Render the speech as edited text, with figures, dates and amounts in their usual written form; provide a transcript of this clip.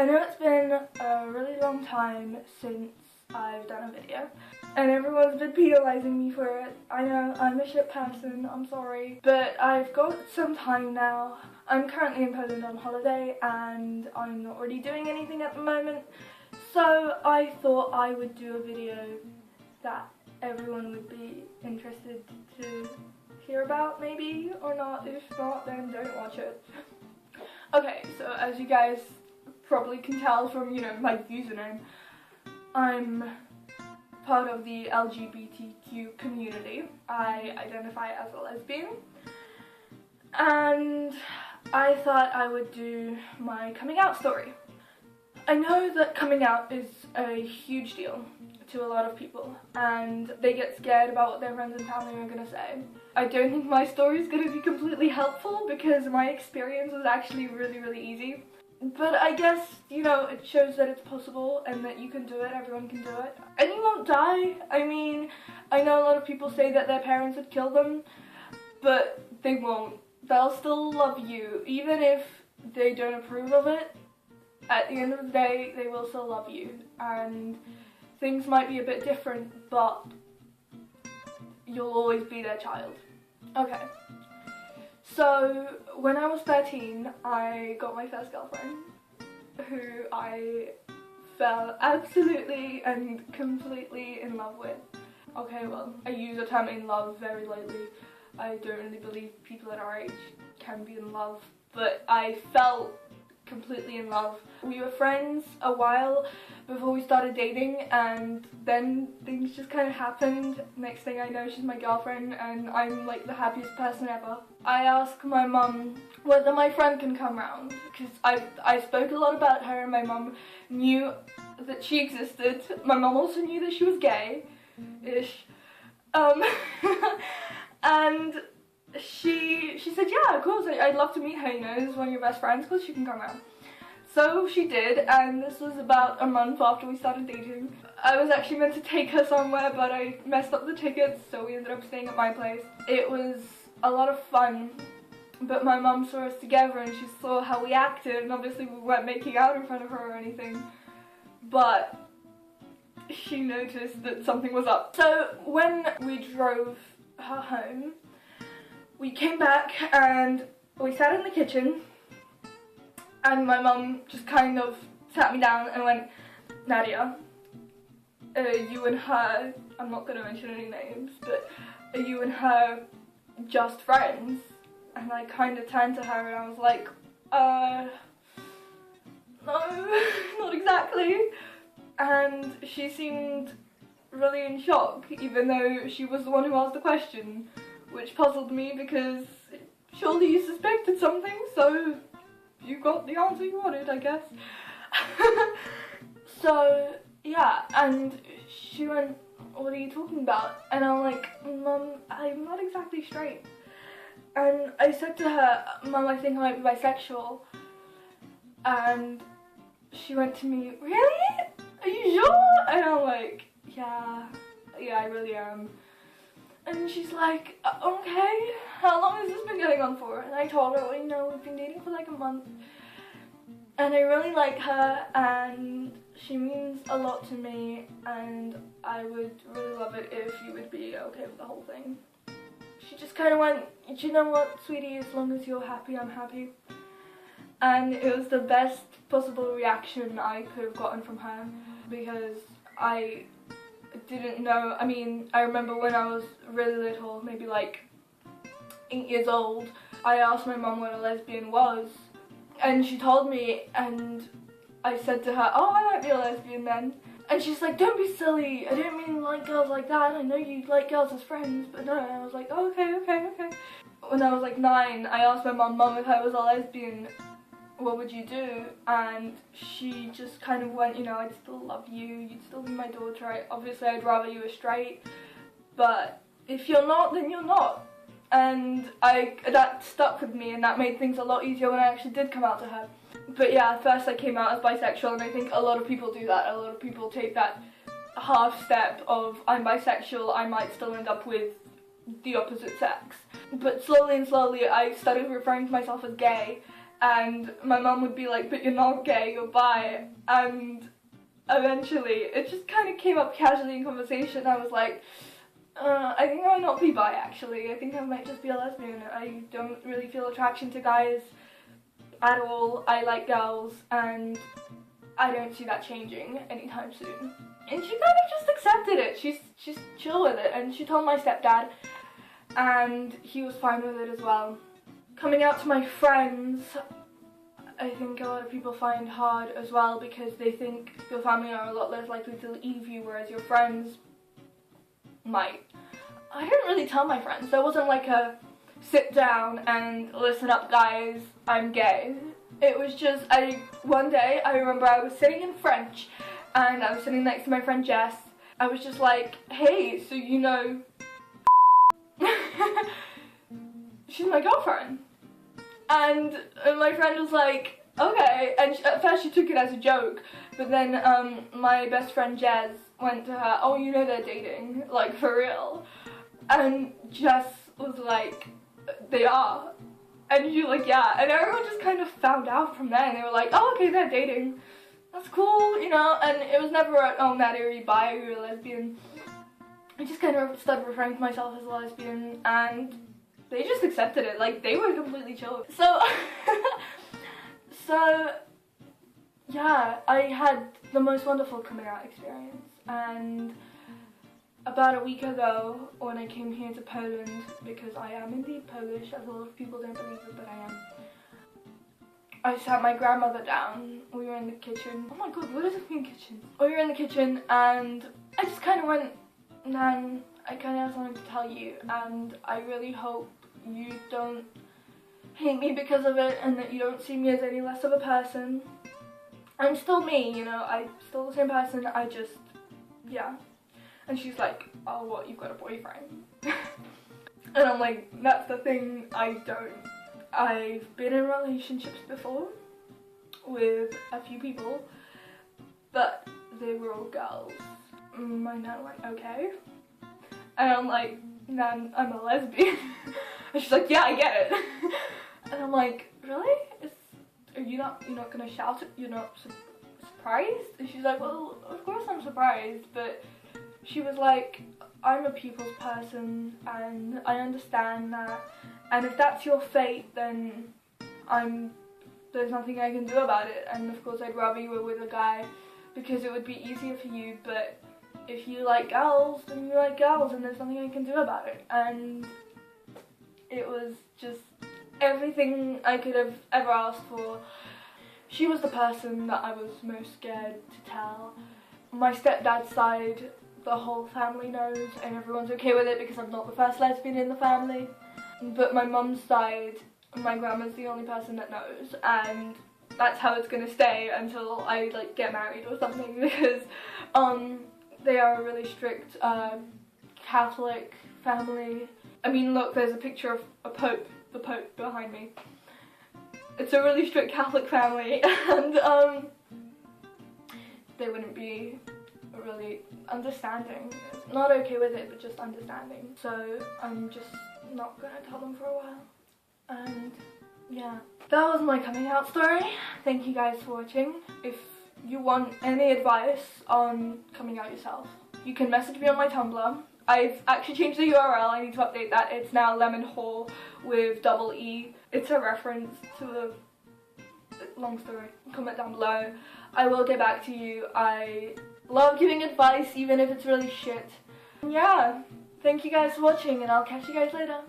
I know it's been a really long time since I've done a video and everyone's been penalising me for it. I know, I'm a shit person, I'm sorry. But I've got some time now. I'm currently in Poland on holiday and I'm not really doing anything at the moment. So I thought I would do a video that everyone would be interested to hear about, maybe, or not. If not, then don't watch it. Okay, so as you guys probably can tell from, my username, I'm part of the LGBTQ community. I identify as a lesbian, and I thought I would do my coming out story. I know that coming out is a huge deal to a lot of people, and they get scared about what their friends and family are going to say. I don't think my story is going to be completely helpful because my experience was actually really easy. But I guess, it shows that it's possible and that you can do it, everyone can do it. And you won't die. I mean, I know a lot of people say that their parents would kill them, but they won't. They'll still love you, even if they don't approve of it. At the end of the day, they will still love you, and things might be a bit different, but you'll always be their child. Okay. So, when I was 13, I got my first girlfriend, who I fell absolutely and completely in love with. Okay, well, I use the term in love very lightly. I don't really believe people at our age can be in love, but I felt completely in love. We were friends a while before we started dating, and then things just kind of happened. Next thing I know, she's my girlfriend and I'm like the happiest person ever. I asked my mum whether my friend can come round, because I spoke a lot about her and my mum knew that she existed. My mum also knew that she was gay-ish. And she said, yeah, of course, I'd love to meet her, as one of your best friends, because she can come around. So she did, and this was about a month after we started dating. I was actually meant to take her somewhere, but I messed up the tickets, so we ended up staying at my place. It was a lot of fun, but my mum saw us together and she saw how we acted, and obviously we weren't making out in front of her or anything, but she noticed that something was up. So when we drove her home, we came back and we sat in the kitchen, and my mum just kind of sat me down and went, Nadia, you and her, I'm not going to mention any names, but are you and her just friends? And I kind of turned to her and I was like, no, not exactly. And she seemed really in shock, even though she was the one who asked the question, which puzzled me because surely you suspected something, so you got the answer you wanted, I guess. So, yeah, and she went, what are you talking about? And I'm like, Mum, I'm not exactly straight. And I said to her, Mum, I think I might be bisexual. And she went to me, really? Are you sure? And I'm like, yeah, I really am. And she's like, okay, how long has this been going on for? And I told her, well, we've been dating for like a month. And I really like her, and she means a lot to me, and I would really love it if you would be okay with the whole thing. She just kind of went, you know what, sweetie, as long as you're happy, I'm happy. And it was the best possible reaction I could have gotten from her, because I didn't know. I mean, I remember when I was really little, maybe like 8 years old, I asked my mum what a lesbian was, and she told me, and I said to her, oh, I might be a lesbian then. And she's like, don't be silly, I don't mean like girls like that, I know you like girls as friends, but no. And I was like, oh, okay. When I was like 9, I asked my mum, if I was a lesbian, what would you do? And she just kind of went, I'd still love you, you'd still be my daughter. Obviously I'd rather you were straight, but if you're not, then you're not. And that stuck with me, and that made things a lot easier when I actually did come out to her. But yeah, at first I came out as bisexual, and I think a lot of people do that. A lot of people take that half step of, I'm bisexual, I might still end up with the opposite sex. But slowly and slowly I started referring to myself as gay, and my mum would be like, but you're not gay, you're bi, and eventually it just kind of came up casually in conversation. I was like, I think I might not be bi actually, I think I might just be a lesbian. I don't really feel attraction to guys at all. I like girls, and I don't see that changing anytime soon. And she kind of just accepted it. She's chill with it, and she told my stepdad, and he was fine with it as well. Coming out to my friends, I think a lot of people find hard as well, because they think your family are a lot less likely to leave you, whereas your friends might. I didn't really tell my friends. There wasn't like a sit down and listen up guys, I'm gay. It was just, one day I remember I was sitting in French and I was sitting next to my friend Jess. I was just like, hey, so you know she's my girlfriend. And my friend was like, okay, and at first she took it as a joke, but then my best friend Jess went to her, oh, you know they're dating, like for real. And Jess was like, they are. And she was like, yeah. And everyone just kind of found out from there, and they were like, oh, okay, they're dating. That's cool, you know. And it was never a, oh, Maddie, are you bi, or you're a lesbian? I just kind of started referring to myself as a lesbian, and they just accepted it. Like, they were completely chill. So, yeah, I had the most wonderful coming out experience. And about a week ago, when I came here to Poland, because I am indeed Polish, as a lot of people don't believe it, but I am, I sat my grandmother down. We were in the kitchen. Oh my god, what does it mean, kitchen? We were in the kitchen, and I just kind of went, Nan, I kind of have something to tell you, and I really hope you don't hate me because of it, and that you don't see me as any less of a person. I'm still me, you know, I'm still the same person, I just, yeah. And she's like, oh, what, you've got a boyfriend? And I'm like, that's the thing, I don't. I've been in relationships before with a few people, but they were all girls. My nan went, okay. And I'm like, Nan, I'm a lesbian. And she's like, yeah, I get it. And I'm like, really? You're not gonna shout it? You're not surprised? And she's like, well, of course I'm surprised, but she was like, I'm a people's person, and I understand that, and if that's your fate, then there's nothing I can do about it, and of course I'd rather you were with a guy, because it would be easier for you, but if you like girls, then you like girls, and there's nothing I can do about it. And it was just everything I could have ever asked for. She was the person that I was most scared to tell. My stepdad's side, the whole family knows, and everyone's okay with it because I'm not the first lesbian in the family. But my mum's side, my grandma's the only person that knows, and that's how it's gonna stay until I like get married or something, because they are a really strict Catholic family. I mean, look, there's a picture of the Pope behind me. It's a really strict Catholic family, and they wouldn't be really understanding. Not okay with it, but just understanding. So I'm just not gonna tell them for a while. And yeah, that was my coming out story. Thank you guys for watching. If you want any advice on coming out yourself, you can message me on my Tumblr. I've actually changed the URL, I need to update that. It's now Lemon Hall with double E. It's a reference to a long story. Comment down below. I will get back to you. I love giving advice, even if it's really shit. And yeah, thank you guys for watching, and I'll catch you guys later.